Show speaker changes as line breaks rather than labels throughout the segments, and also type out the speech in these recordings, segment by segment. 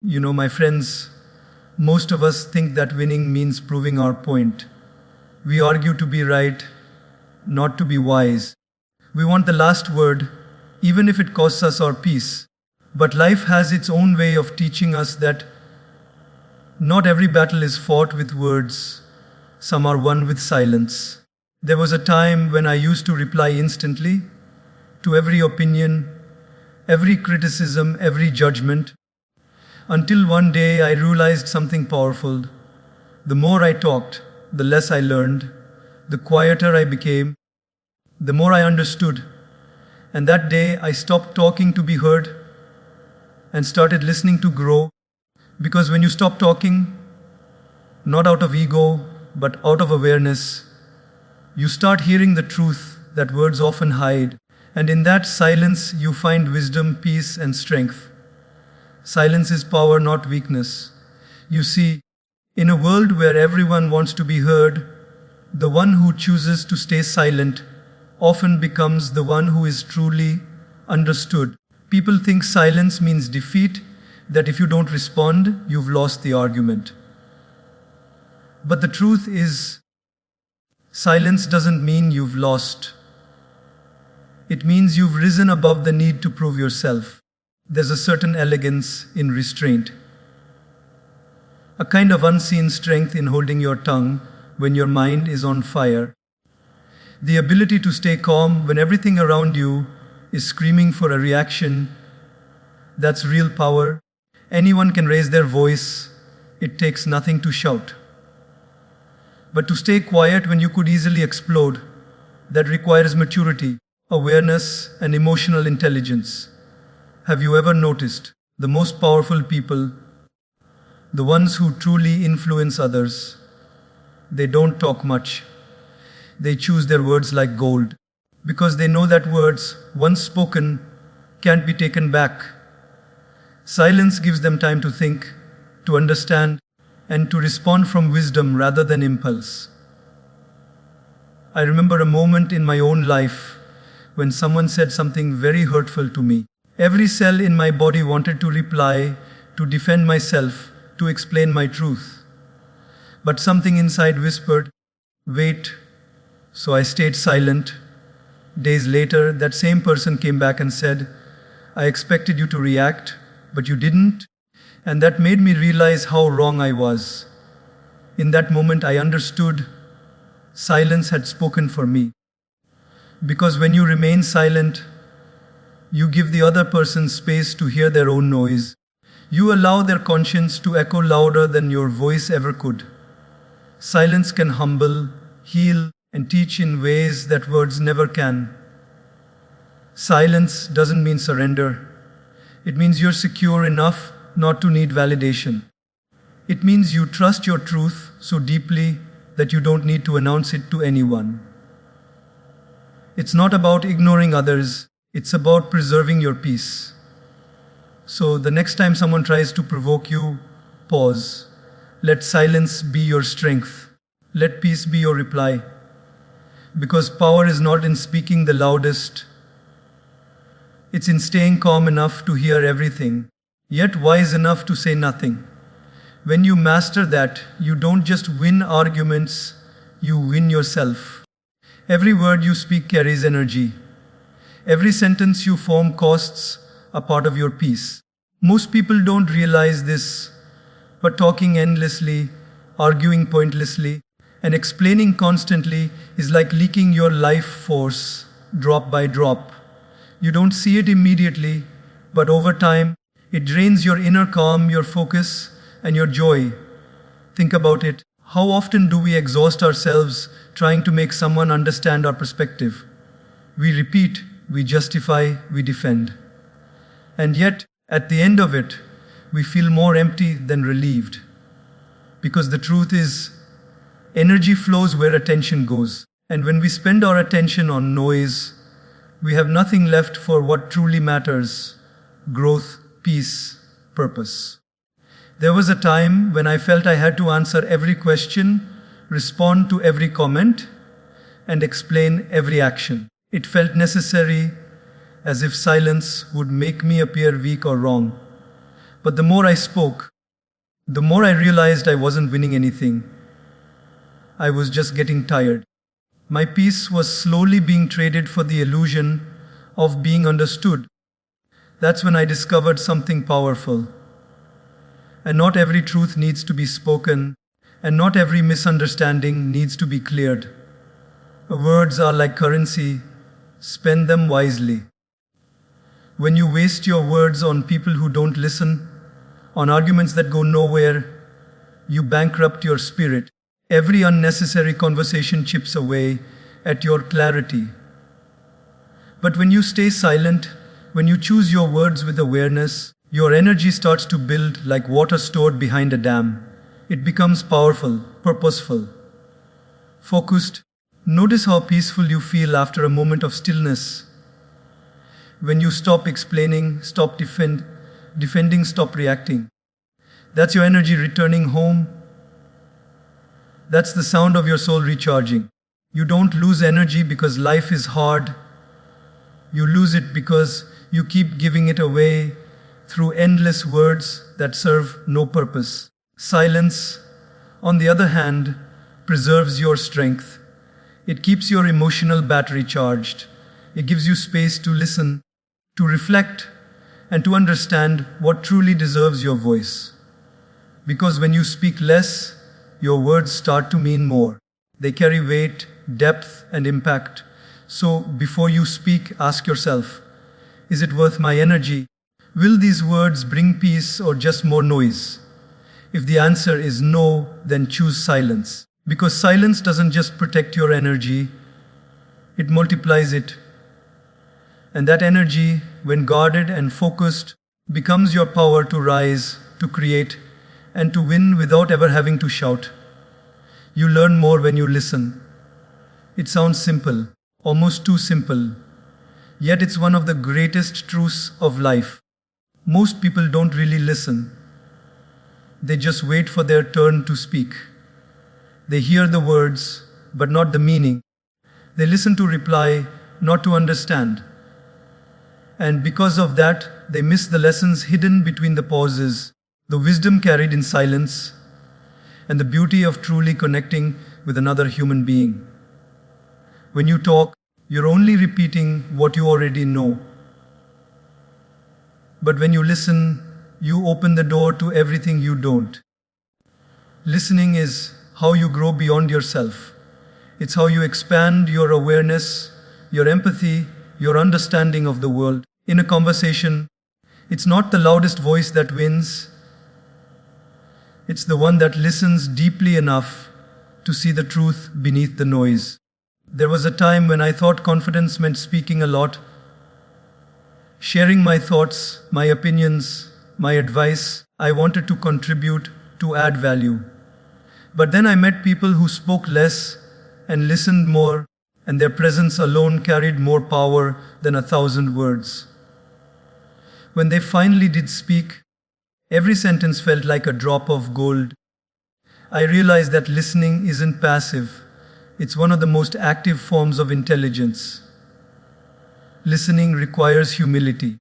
My friends, most of us think that winning means proving our point. We argue to be right, not to be wise. We want the last word, even if it costs us our peace. But life has its own way of teaching us that not every battle is fought with words, some are won with silence. There was a time when I used to reply instantly to every opinion, every criticism, every judgment, until one day I realized something powerful. The more I talked, the less I learned, the quieter I became, the more I understood. And that day I stopped talking to be heard and started listening to grow. Because when you stop talking, not out of ego, but out of awareness, you start hearing the truth that words often hide. And in that silence, you find wisdom, peace, and strength. Silence is power, not weakness. You see, in a world where everyone wants to be heard, the one who chooses to stay silent often becomes the one who is truly understood. People think silence means defeat, that if you don't respond, you've lost the argument. But the truth is, silence doesn't mean you've lost. It means you've risen above the need to prove yourself. There's a certain elegance in restraint, a kind of unseen strength in holding your tongue when your mind is on fire. The ability to stay calm when everything around you is screaming for a reaction, that's real power. Anyone can raise their voice, it takes nothing to shout. But to stay quiet when you could easily explode, that requires maturity, awareness, and emotional intelligence. Have you ever noticed the most powerful people, the ones who truly influence others, they don't talk much. They choose their words like gold, because they know that words, once spoken, can't be taken back. Silence gives them time to think, to understand, and to respond from wisdom rather than impulse. I remember a moment in my own life when someone said something very hurtful to me. Every cell in my body wanted to reply, to defend myself, to explain my truth. But something inside whispered, "Wait." So I stayed silent. Days later, that same person came back and said, "I expected you to react, but you didn't." And that made me realize how wrong I was. In that moment, I understood silence had spoken for me. Because when you remain silent, you give the other person space to hear their own noise. You allow their conscience to echo louder than your voice ever could. Silence can humble, heal, and teach in ways that words never can. Silence doesn't mean surrender. It means you're secure enough not to need validation. It means you trust your truth so deeply that you don't need to announce it to anyone. It's not about ignoring others. It's about preserving your peace. So the next time someone tries to provoke you, pause. Let silence be your strength. Let peace be your reply. Because power is not in speaking the loudest. It's in staying calm enough to hear everything, yet wise enough to say nothing. When you master that, you don't just win arguments, you win yourself. Every word you speak carries energy. Every sentence you form costs a part of your peace. Most people don't realize this, but talking endlessly, arguing pointlessly, and explaining constantly is like leaking your life force, drop by drop. You don't see it immediately, but over time, it drains your inner calm, your focus, and your joy. Think about it. How often do we exhaust ourselves trying to make someone understand our perspective? We repeat, we justify, we defend. And yet, at the end of it, we feel more empty than relieved. Because the truth is, energy flows where attention goes. And when we spend our attention on noise, we have nothing left for what truly matters: growth, peace, purpose. There was a time when I felt I had to answer every question, respond to every comment, and explain every action. It felt necessary, as if silence would make me appear weak or wrong. But the more I spoke, the more I realized I wasn't winning anything. I was just getting tired. My peace was slowly being traded for the illusion of being understood. That's when I discovered something powerful. And not every truth needs to be spoken, and not every misunderstanding needs to be cleared. Words are like currency, spend them wisely. When you waste your words on people who don't listen, on arguments that go nowhere, you bankrupt your spirit. Every unnecessary conversation chips away at your clarity. But when you stay silent, when you choose your words with awareness, your energy starts to build like water stored behind a dam. It becomes powerful, purposeful, focused. Notice how peaceful you feel after a moment of stillness. When you stop explaining, stop defending, stop reacting. That's your energy returning home. That's the sound of your soul recharging. You don't lose energy because life is hard. You lose it because you keep giving it away through endless words that serve no purpose. Silence, on the other hand, preserves your strength. It keeps your emotional battery charged. It gives you space to listen, to reflect, and to understand what truly deserves your voice. Because when you speak less, your words start to mean more. They carry weight, depth, and impact. So before you speak, ask yourself, is it worth my energy? Will these words bring peace or just more noise? If the answer is no, then choose silence. Because silence doesn't just protect your energy, it multiplies it. And that energy, when guarded and focused, becomes your power to rise, to create, and to win without ever having to shout. You learn more when you listen. It sounds simple, almost too simple. Yet it's one of the greatest truths of life. Most people don't really listen. They just wait for their turn to speak. They hear the words, but not the meaning. They listen to reply, not to understand. And because of that, they miss the lessons hidden between the pauses, the wisdom carried in silence, and the beauty of truly connecting with another human being. When you talk, you're only repeating what you already know. But when you listen, you open the door to everything you don't. Listening is how you grow beyond yourself. It's how you expand your awareness, your empathy, your understanding of the world. In a conversation, it's not the loudest voice that wins. It's the one that listens deeply enough to see the truth beneath the noise. There was a time when I thought confidence meant speaking a lot, sharing my thoughts, my opinions, my advice. I wanted to contribute, to add value. But then I met people who spoke less and listened more, and their presence alone carried more power than 1,000 words. When they finally did speak, every sentence felt like a drop of gold. I realized that listening isn't passive. It's one of the most active forms of intelligence. Listening requires humility.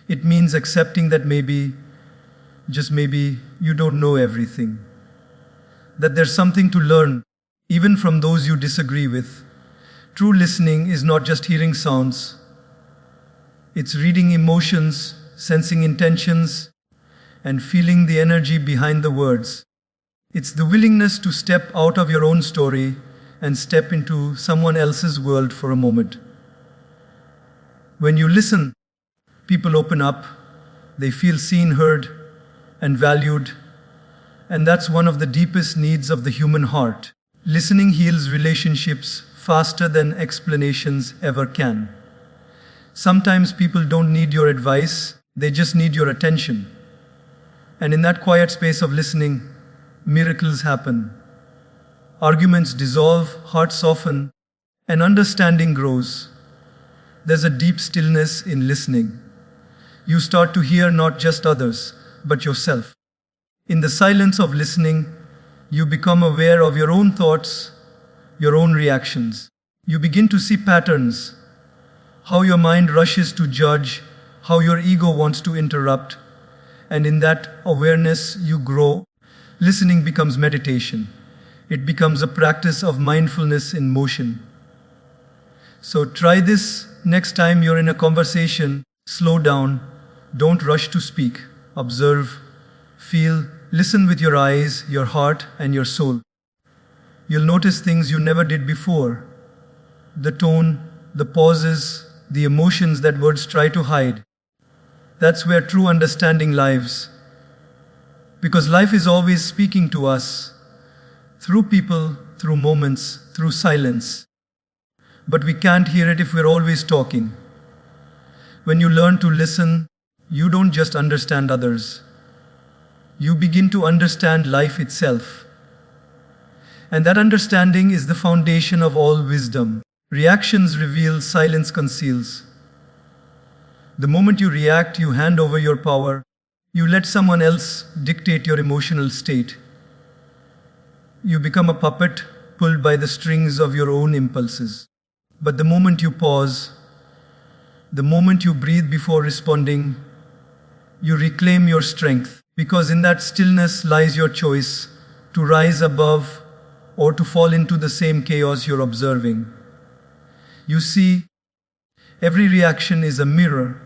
It means accepting that maybe, just maybe, you don't know everything. That there's something to learn, even from those you disagree with. True listening is not just hearing sounds. It's reading emotions, sensing intentions, and feeling the energy behind the words. It's the willingness to step out of your own story and step into someone else's world for a moment. When you listen, people open up, they feel seen, heard, and valued, and that's one of the deepest needs of the human heart. Listening heals relationships faster than explanations ever can. Sometimes people don't need your advice, they just need your attention. And in that quiet space of listening, miracles happen. Arguments dissolve, hearts soften, and understanding grows. There's a deep stillness in listening. You start to hear not just others, but yourself. In the silence of listening, you become aware of your own thoughts, your own reactions. You begin to see patterns, how your mind rushes to judge, how your ego wants to interrupt, And in that awareness, you grow. Listening becomes meditation. It becomes a practice of mindfulness in motion. So try this next time you're in a conversation. Slow down. Don't rush to speak. Observe, feel, listen with your eyes, your heart, and your soul. You'll notice things you never did before. The tone, the pauses, the emotions that words try to hide. That's where true understanding lives. Because life is always speaking to us, through people, through moments, through silence. But we can't hear it if we're always talking. When you learn to listen, you don't just understand others. You begin to understand life itself. And that understanding is the foundation of all wisdom. Reactions reveal, silence conceals. The moment you react, you hand over your power. You let someone else dictate your emotional state. You become a puppet pulled by the strings of your own impulses. But the moment you pause, the moment you breathe before responding, you reclaim your strength. Because in that stillness lies your choice to rise above or to fall into the same chaos you're observing. You see, every reaction is a mirror.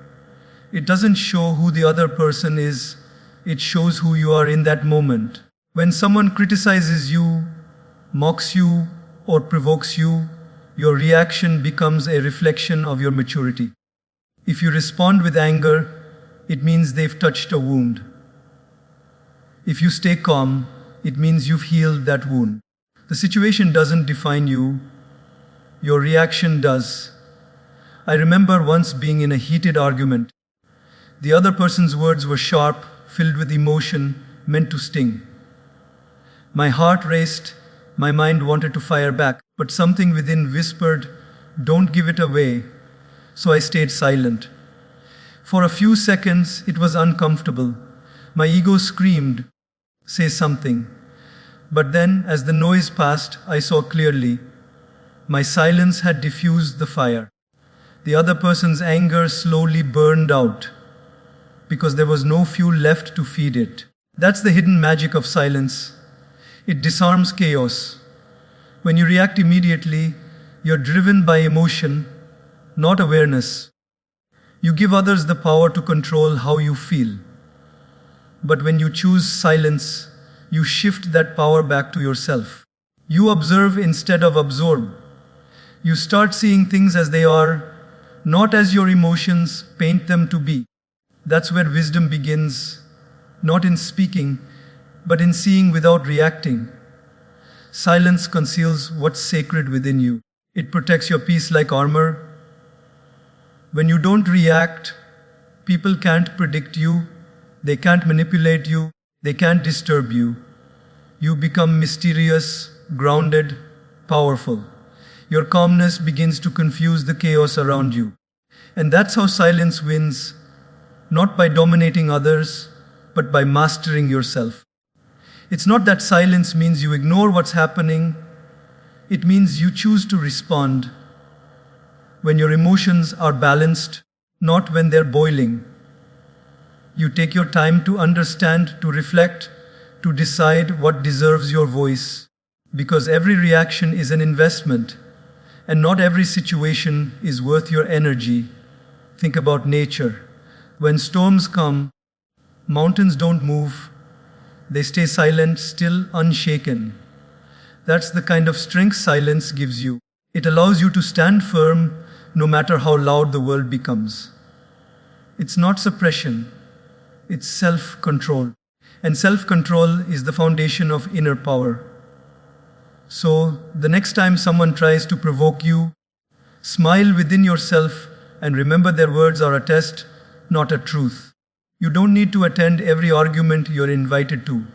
It doesn't show who the other person is, it shows who you are in that moment. When someone criticizes you, mocks you, or provokes you, your reaction becomes a reflection of your maturity. If you respond with anger, it means they've touched a wound. If you stay calm, it means you've healed that wound. The situation doesn't define you, your reaction does. I remember once being in a heated argument. The other person's words were sharp, filled with emotion, meant to sting. My heart raced, my mind wanted to fire back, but something within whispered, "Don't give it away." So I stayed silent. For a few seconds, it was uncomfortable. My ego screamed, "Say something." But then, as the noise passed, I saw clearly. My silence had diffused the fire. The other person's anger slowly burned out because there was no fuel left to feed it. That's the hidden magic of silence. It disarms chaos. When you react immediately, you're driven by emotion, not awareness. You give others the power to control how you feel. But when you choose silence, you shift that power back to yourself. You observe instead of absorb. You start seeing things as they are, not as your emotions paint them to be. That's where wisdom begins, not in speaking, but in seeing without reacting. Silence conceals what's sacred within you. It protects your peace like armor. When you don't react, people can't predict you, they can't manipulate you, they can't disturb you. You become mysterious, grounded, powerful. Your calmness begins to confuse the chaos around you. And that's how silence wins, not by dominating others, but by mastering yourself. It's not that silence means you ignore what's happening, it means you choose to respond when your emotions are balanced, not when they're boiling. You take your time to understand, to reflect, to decide what deserves your voice. Because every reaction is an investment, and not every situation is worth your energy. Think about nature. When storms come, mountains don't move. They stay silent, still, unshaken. That's the kind of strength silence gives you. It allows you to stand firm no matter how loud the world becomes. It's not suppression, it's self-control. And self-control is the foundation of inner power. So, the next time someone tries to provoke you, smile within yourself and remember their words are a test, not a truth. You don't need to attend every argument you're invited to.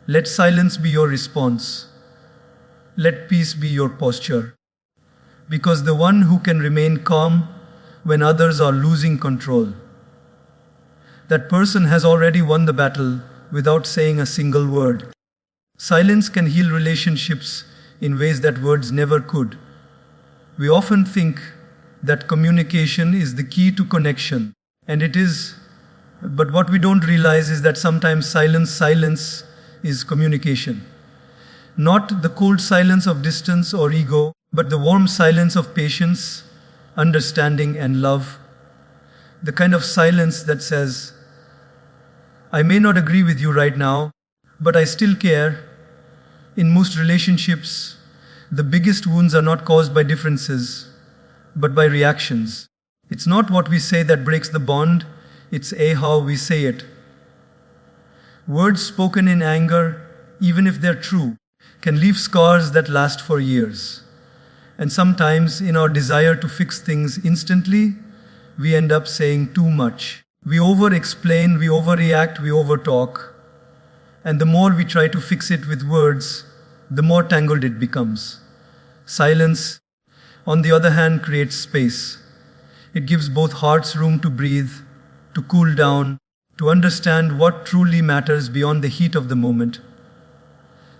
Let silence be your response. Let peace be your posture. Because the one who can remain calm when others are losing control, that person has already won the battle without saying a single word. Silence can heal relationships in ways that words never could. We often think that communication is the key to connection, and it is, But what we don't realize is that sometimes silence is communication. Not the cold silence of distance or ego, but the warm silence of patience, understanding, and love. The kind of silence that says, I may not agree with you right now, but I still care. In most relationships, the biggest wounds are not caused by differences, but by reactions. It's not what we say that breaks the bond, it's how we say it. Words spoken in anger, even if they're true, can leave scars that last for years. And sometimes, in our desire to fix things instantly, we end up saying too much. We over-explain, we overreact, we overtalk. And the more we try to fix it with words, the more tangled it becomes. Silence, on the other hand, creates space. It gives both hearts room to breathe, to cool down, to understand what truly matters beyond the heat of the moment.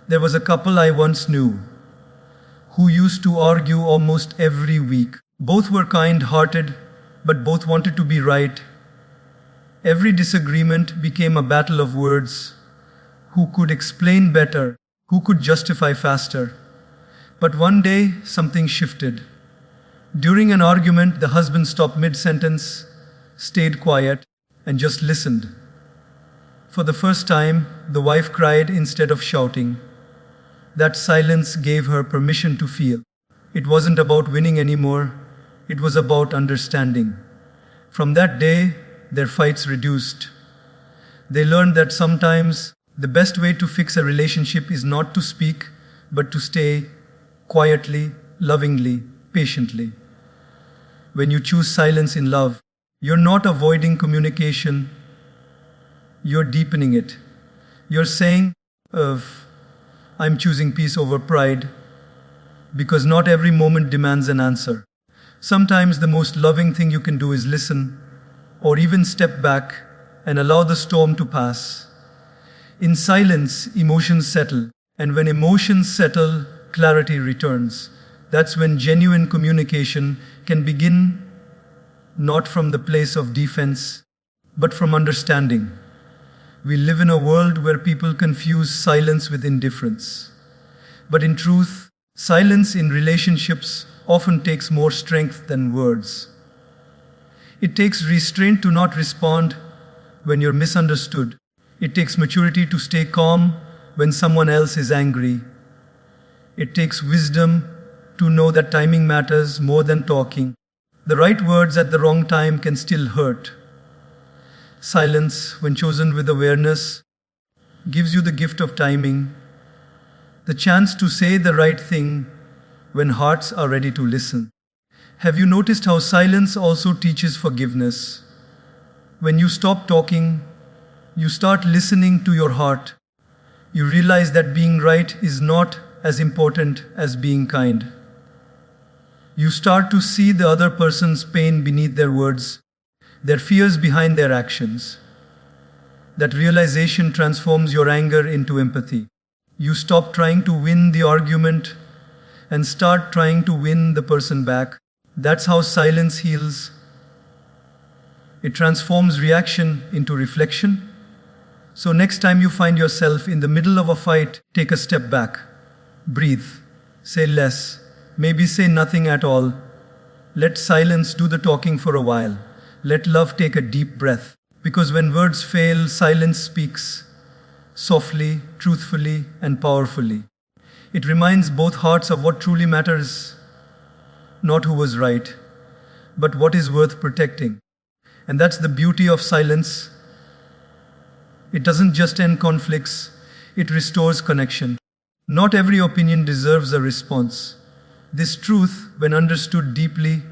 There was a couple I once knew who used to argue almost every week. Both were kind-hearted, but both wanted to be right. Every disagreement became a battle of words. Who could explain better? Who could justify faster? But one day, something shifted. During an argument, the husband stopped mid-sentence, stayed quiet, and just listened. For the first time, the wife cried instead of shouting. That silence gave her permission to feel. It wasn't about winning anymore, it was about understanding. From that day, their fights reduced. They learned that sometimes the best way to fix a relationship is not to speak, but to stay quietly, lovingly, patiently. When you choose silence in love, you're not avoiding communication, you're deepening it. You're saying, I'm choosing peace over pride, because not every moment demands an answer. Sometimes the most loving thing you can do is listen, or even step back and allow the storm to pass. In silence, emotions settle, and when emotions settle, clarity returns. That's when genuine communication can begin, not from the place of defense, but from understanding. We live in a world where people confuse silence with indifference. But in truth, silence in relationships often takes more strength than words. It takes restraint to not respond when you're misunderstood. It takes maturity to stay calm when someone else is angry. It takes wisdom to know that timing matters more than talking. The right words at the wrong time can still hurt. Silence, when chosen with awareness, gives you the gift of timing, the chance to say the right thing when hearts are ready to listen. Have you noticed how silence also teaches forgiveness? When you stop talking, you start listening to your heart. You realize that being right is not as important as being kind. You start to see the other person's pain beneath their words, their fears behind their actions. That realization transforms your anger into empathy. You stop trying to win the argument and start trying to win the person back. That's how silence heals. It transforms reaction into reflection. So next time you find yourself in the middle of a fight, take a step back. Breathe. Say less. Maybe say nothing at all. Let silence do the talking for a while. Let love take a deep breath. Because when words fail, silence speaks. Softly, truthfully, and powerfully. It reminds both hearts of what truly matters. Not who was right, but what is worth protecting. And that's the beauty of silence. It doesn't just end conflicts, it restores connection. Not every opinion deserves a response. This truth, when understood deeply,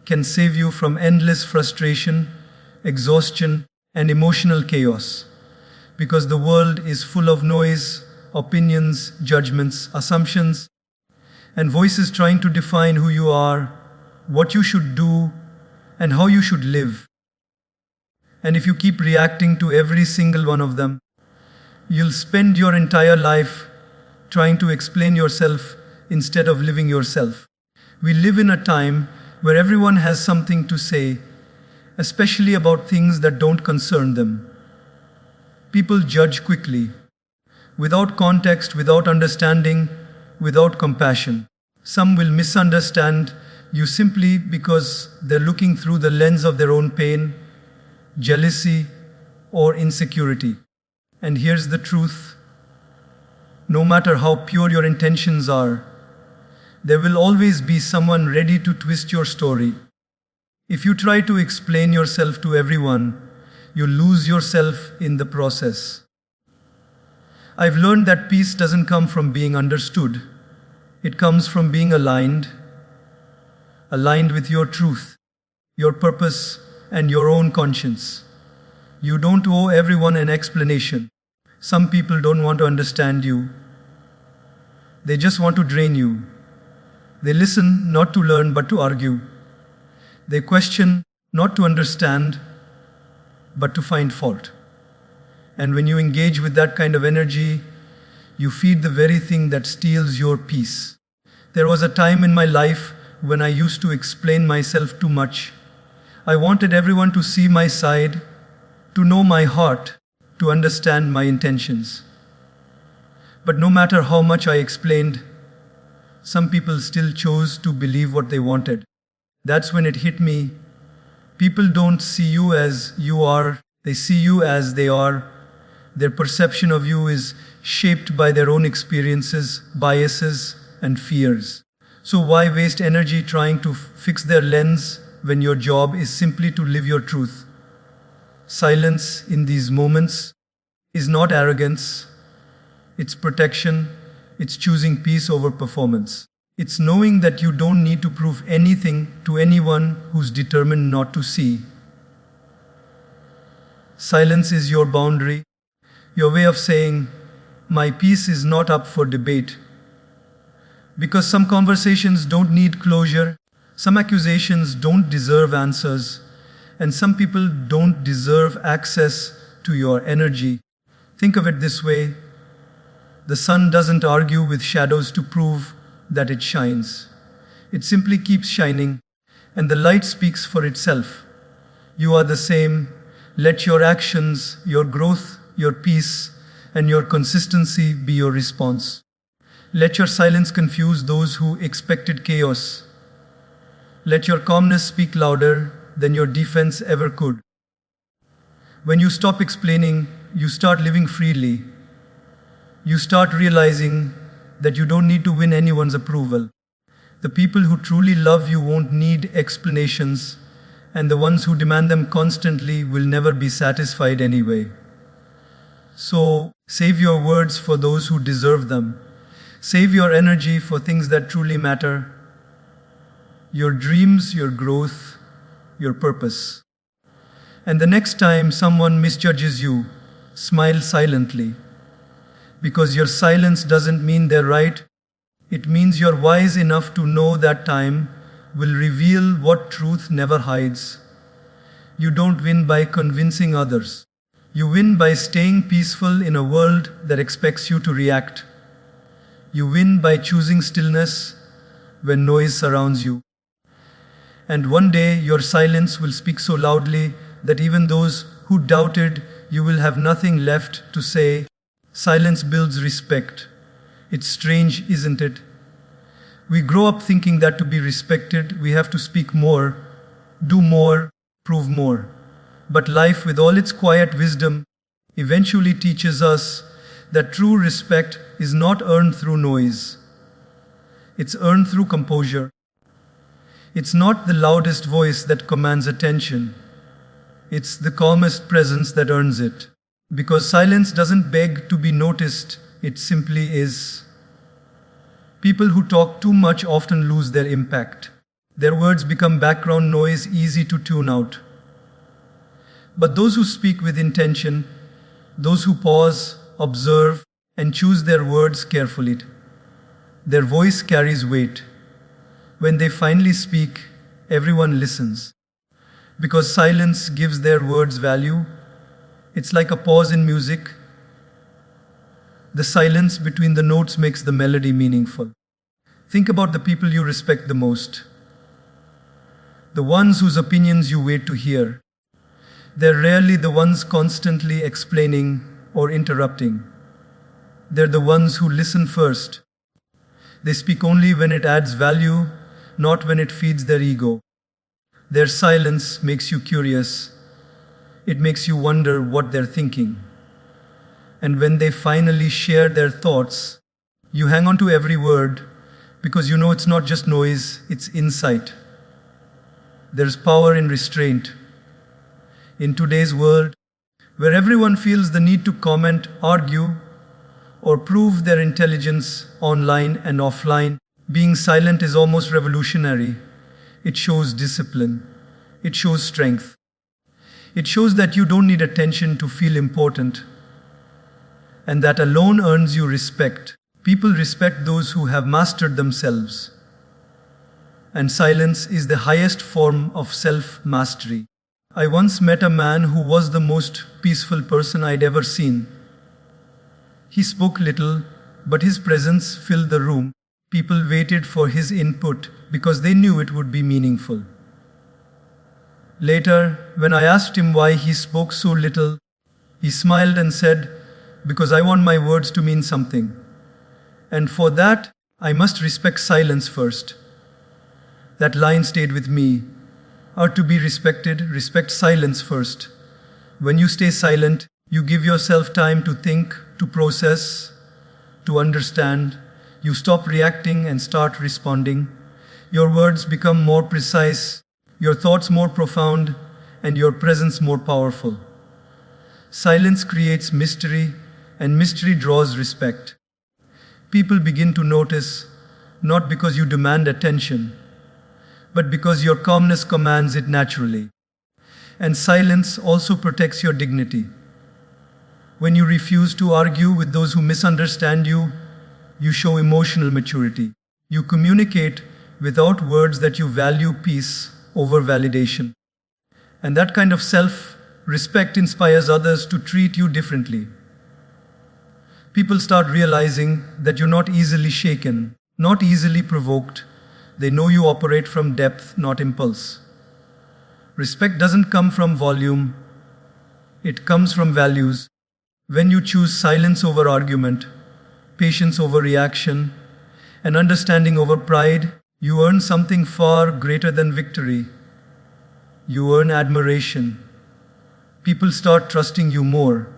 can save you from endless frustration, exhaustion, and emotional chaos. Because the world is full of noise, opinions, judgments, assumptions, and voices trying to define who you are, what you should do, and how you should live. And if you keep reacting to every single one of them, you'll spend your entire life trying to explain yourself instead of living yourself. We live in a time where everyone has something to say, especially about things that don't concern them. People judge quickly, without context, without understanding, without compassion. Some will misunderstand you simply because they're looking through the lens of their own pain, jealousy, or insecurity. And here's the truth: no matter how pure your intentions are, there will always be someone ready to twist your story. If you try to explain yourself to everyone, you lose yourself in the process. I've learned that peace doesn't come from being understood. It comes from being aligned with your truth, your purpose, and your own conscience. You don't owe everyone an explanation. Some people don't want to understand you. They just want to drain you. They listen not to learn but to argue. They question not to understand but to find fault. And when you engage with that kind of energy, you feed the very thing that steals your peace. There was a time in my life when I used to explain myself too much. I wanted everyone to see my side, to know my heart, to understand my intentions. But no matter how much I explained, some people still chose to believe what they wanted. That's when it hit me. People don't see you as you are, they see you as they are. Their perception of you is shaped by their own experiences, biases, and fears. So why waste energy trying to fix their lens when your job is simply to live your truth? Silence in these moments is not arrogance, it's protection, it's choosing peace over performance. It's knowing that you don't need to prove anything to anyone who's determined not to see. Silence is your boundary, your way of saying, my peace is not up for debate. Because some conversations don't need closure, some accusations don't deserve answers, and some people don't deserve access to your energy. Think of it this way: the sun doesn't argue with shadows to prove that it shines. It simply keeps shining, and the light speaks for itself. You are the same. Let your actions, your growth, your peace, and your consistency be your response. Let your silence confuse those who expected chaos. Let your calmness speak louder than your defense ever could. When you stop explaining, you start living freely. You start realizing that you don't need to win anyone's approval. The people who truly love you won't need explanations, and the ones who demand them constantly will never be satisfied anyway. So, save your words for those who deserve them. Save your energy for things that truly matter. Your dreams, your growth, your purpose. And the next time someone misjudges you, smile silently. Because your silence doesn't mean they're right. It means you're wise enough to know that time will reveal what truth never hides. You don't win by convincing others. You win by staying peaceful in a world that expects you to react. You win by choosing stillness when noise surrounds you. And one day your silence will speak so loudly that even those who doubted you will have nothing left to say. Silence builds respect. It's strange, isn't it? We grow up thinking that to be respected, we have to speak more, do more, prove more. But life, with all its quiet wisdom, eventually teaches us that true respect is not earned through noise. It's earned through composure. It's not the loudest voice that commands attention. It's the calmest presence that earns it. Because silence doesn't beg to be noticed, it simply is. People who talk too much often lose their impact. Their words become background noise, easy to tune out. But those who speak with intention, those who pause, observe, and choose their words carefully, their voice carries weight. When they finally speak, everyone listens. Because silence gives their words value. It's like a pause in music. The silence between the notes makes the melody meaningful. Think about the people you respect the most. The ones whose opinions you wait to hear. They're rarely the ones constantly explaining, or interrupting. They're the ones who listen first. They speak only when it adds value, not when it feeds their ego. Their silence makes you curious. It makes you wonder what they're thinking. And when they finally share their thoughts, you hang on to every word because you know it's not just noise, it's insight. There's power in restraint. In today's world, where everyone feels the need to comment, argue, or prove their intelligence online and offline, being silent is almost revolutionary. It shows discipline. It shows strength. It shows that you don't need attention to feel important, and that alone earns you respect. People respect those who have mastered themselves. And silence is the highest form of self-mastery. I once met a man who was the most peaceful person I'd ever seen. He spoke little, but his presence filled the room. People waited for his input because they knew it would be meaningful. Later, when I asked him why he spoke so little, he smiled and said, "Because I want my words to mean something. And for that, I must respect silence first." That line stayed with me. Are to be respected, respect silence first. When you stay silent, you give yourself time to think, to process, to understand. You stop reacting and start responding. Your words become more precise, your thoughts more profound, and your presence more powerful. Silence creates mystery, and mystery draws respect. People begin to notice, not because you demand attention, but because your calmness commands it naturally. And silence also protects your dignity. When you refuse to argue with those who misunderstand you, you show emotional maturity. You communicate without words that you value peace over validation. And that kind of self-respect inspires others to treat you differently. People start realizing that you're not easily shaken, not easily provoked. They know you operate from depth, not impulse. Respect doesn't come from volume, it comes from values. When you choose silence over argument, patience over reaction, and understanding over pride, you earn something far greater than victory. You earn admiration. People start trusting you more.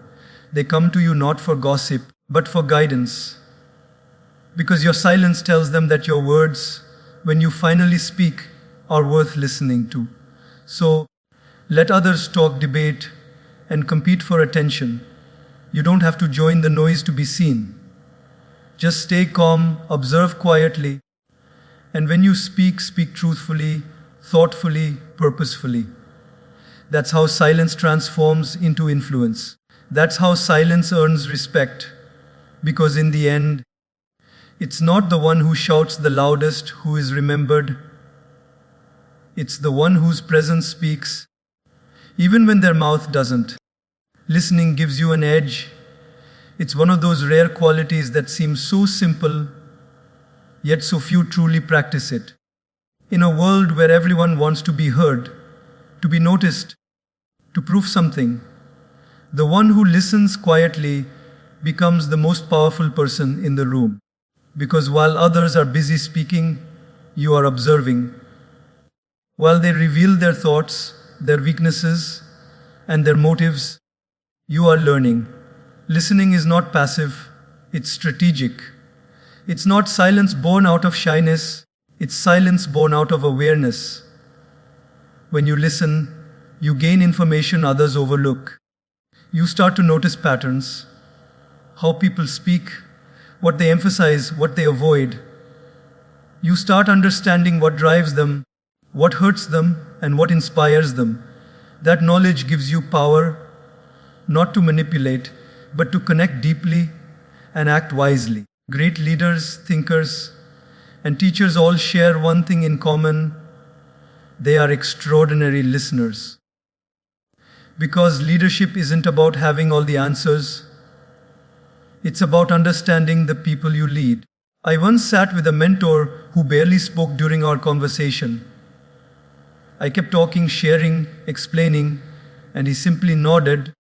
They come to you not for gossip, but for guidance. Because your silence tells them that your words, when you finally speak, are worth listening to. So, let others talk, debate, and compete for attention. You don't have to join the noise to be seen. Just stay calm, observe quietly, and when you speak, speak truthfully, thoughtfully, purposefully. That's how silence transforms into influence. That's how silence earns respect. Because in the end, it's not the one who shouts the loudest who is remembered. It's the one whose presence speaks, even when their mouth doesn't. Listening gives you an edge. It's one of those rare qualities that seems so simple, yet so few truly practice it. In a world where everyone wants to be heard, to be noticed, to prove something, the one who listens quietly becomes the most powerful person in the room. Because while others are busy speaking, you are observing. While they reveal their thoughts, their weaknesses, and their motives, you are learning. Listening is not passive, it's strategic. It's not silence born out of shyness, it's silence born out of awareness. When you listen, you gain information others overlook. You start to notice patterns, how people speak, what they emphasize, what they avoid. You start understanding what drives them, what hurts them, and what inspires them. That knowledge gives you power, not to manipulate, but to connect deeply and act wisely. Great leaders, thinkers, and teachers all share one thing in common. They are extraordinary listeners. Because leadership isn't about having all the answers. It's about understanding the people you lead. I once sat with a mentor who barely spoke during our conversation. I kept talking, sharing, explaining, and he simply nodded,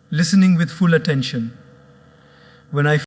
listening with full attention. When I